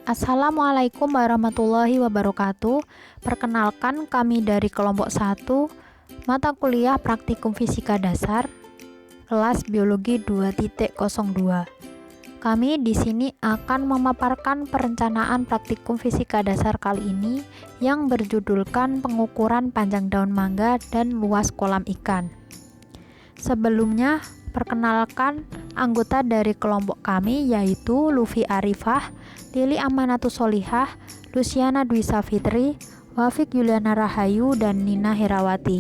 Assalamualaikum warahmatullahi wabarakatuh. Perkenalkan, kami dari kelompok 1, mata kuliah Praktikum Fisika Dasar, kelas Biologi 2.02. Kami di sini akan memaparkan perencanaan praktikum fisika dasar kali ini yang berjudulkan pengukuran panjang daun mangga dan luas kolam ikan. Sebelumnya, perkenalkan anggota dari kelompok kami yaitu Lufi Arifah, Lili Amanatus Solihah, Luciana Dwi Safitri, Wafik Yuliana Rahayu, dan Nina Herawati.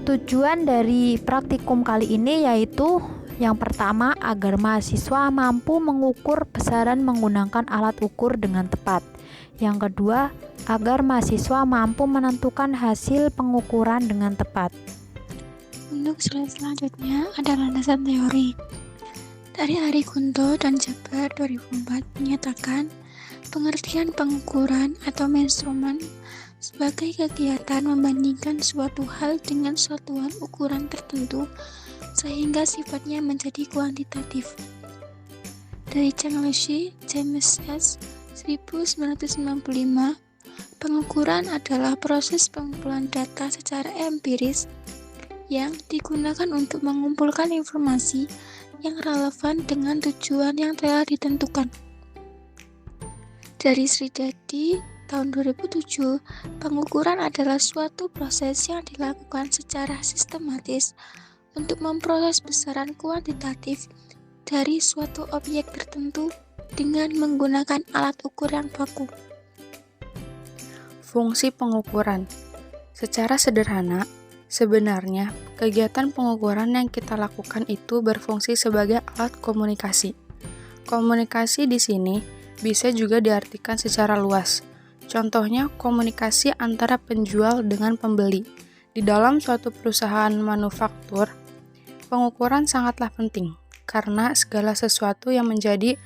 Tujuan dari praktikum kali ini yaitu yang pertama, agar mahasiswa mampu mengukur besaran menggunakan alat ukur dengan tepat. Yang kedua, agar mahasiswa mampu menentukan hasil pengukuran dengan tepat. Untuk slide selanjutnya ada landasan teori. Dari Ari Kunto dan Jabar 2004 menyatakan pengertian pengukuran atau measurement sebagai kegiatan membandingkan suatu hal dengan satuan ukuran tertentu sehingga sifatnya menjadi kuantitatif. Dari Cheng Lushi, James S. 1995, pengukuran adalah proses pengumpulan data secara empiris yang digunakan untuk mengumpulkan informasi yang relevan dengan tujuan yang telah ditentukan. Dari Sridadi tahun 2007, pengukuran adalah suatu proses yang dilakukan secara sistematis untuk memproses besaran kuantitatif dari suatu objek tertentu dengan menggunakan alat ukur yang baku. Fungsi pengukuran. Secara sederhana, sebenarnya kegiatan pengukuran yang kita lakukan itu berfungsi sebagai alat komunikasi. Komunikasi di sini bisa juga diartikan secara luas. Contohnya komunikasi antara penjual dengan pembeli. Di dalam suatu perusahaan manufaktur, pengukuran sangatlah penting karena segala sesuatu yang menjadi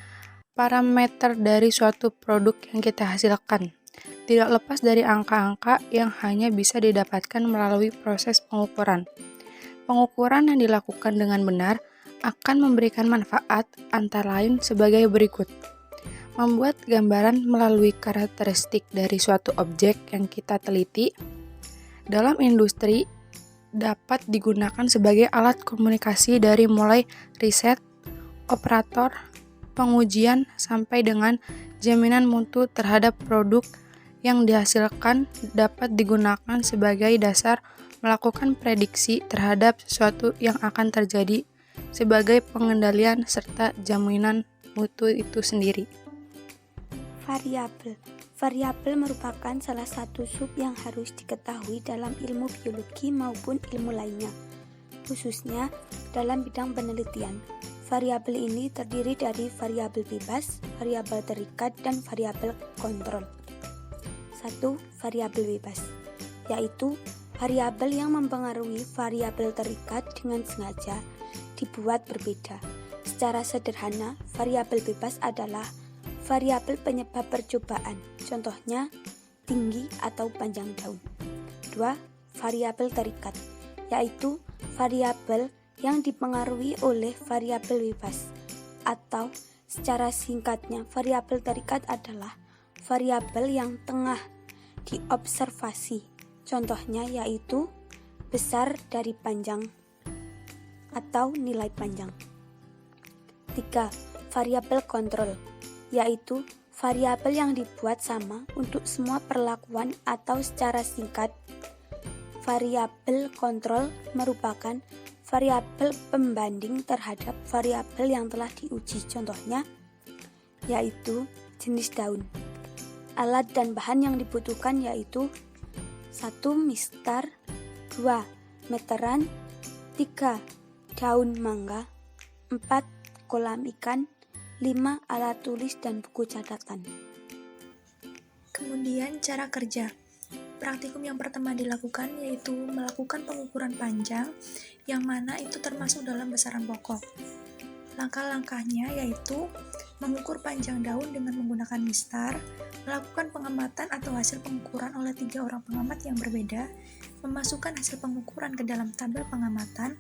parameter dari suatu produk yang kita hasilkan tidak lepas dari angka-angka yang hanya bisa didapatkan melalui proses pengukuran. Pengukuran yang dilakukan dengan benar akan memberikan manfaat antara lain sebagai berikut. Membuat gambaran melalui karakteristik dari suatu objek yang kita teliti. Dalam industri dapat digunakan sebagai alat komunikasi dari mulai riset, operator, pengujian, sampai dengan jaminan mutu terhadap produk yang dihasilkan dapat digunakan sebagai dasar melakukan prediksi terhadap sesuatu yang akan terjadi sebagai pengendalian serta jaminan mutu itu sendiri. Variabel. Variabel merupakan salah satu sub yang harus diketahui dalam ilmu biologi maupun ilmu lainnya, khususnya dalam bidang penelitian. Variabel ini terdiri dari variabel bebas, variabel terikat, dan variabel kontrol. 1. Variabel bebas, yaitu variabel yang mempengaruhi variabel terikat dengan sengaja dibuat berbeda. Secara sederhana, variabel bebas adalah variabel penyebab percobaan, contohnya tinggi atau panjang daun. 2. Variabel terikat, yaitu variabel yang dipengaruhi oleh variabel bebas, atau secara singkatnya variabel terikat adalah variabel yang tengah diobservasi, contohnya yaitu besar dari panjang atau nilai panjang. 3. Variabel kontrol, yaitu variabel yang dibuat sama untuk semua perlakuan atau secara singkat, variabel kontrol merupakan variabel pembanding terhadap variabel yang telah diuji, contohnya yaitu jenis daun. Alat dan bahan yang dibutuhkan yaitu 1. Mistar, 2. meteran, 3. daun mangga, 4. kolam ikan, 5. alat tulis dan buku catatan. Kemudian cara kerja. Praktikum yang pertama dilakukan yaitu melakukan pengukuran panjang, yang mana itu termasuk dalam besaran pokok. Langkah-langkahnya yaitu mengukur panjang daun dengan menggunakan mistar, melakukan pengamatan atau hasil pengukuran oleh 3 orang pengamat yang berbeda, memasukkan hasil pengukuran ke dalam tabel pengamatan,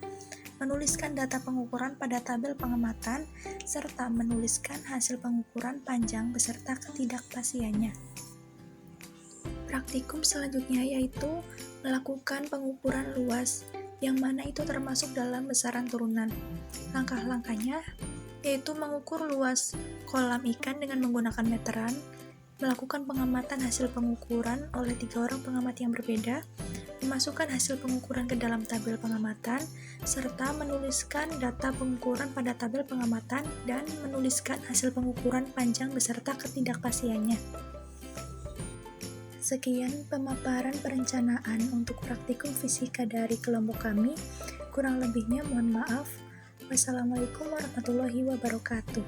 menuliskan data pengukuran pada tabel pengamatan, serta menuliskan hasil pengukuran panjang beserta ketidakpastiannya. Praktikum selanjutnya yaitu melakukan pengukuran luas, yang mana itu termasuk dalam besaran turunan. Langkah-langkahnya yaitu mengukur luas kolam ikan dengan menggunakan meteran, melakukan pengamatan hasil pengukuran oleh 3 orang pengamat yang berbeda, memasukkan hasil pengukuran ke dalam tabel pengamatan, serta menuliskan data pengukuran pada tabel pengamatan dan menuliskan hasil pengukuran panjang beserta ketidakpastiannya. Sekian pemaparan perencanaan untuk praktikum fisika dari kelompok kami. Kurang lebihnya mohon maaf. Wassalamualaikum warahmatullahi wabarakatuh.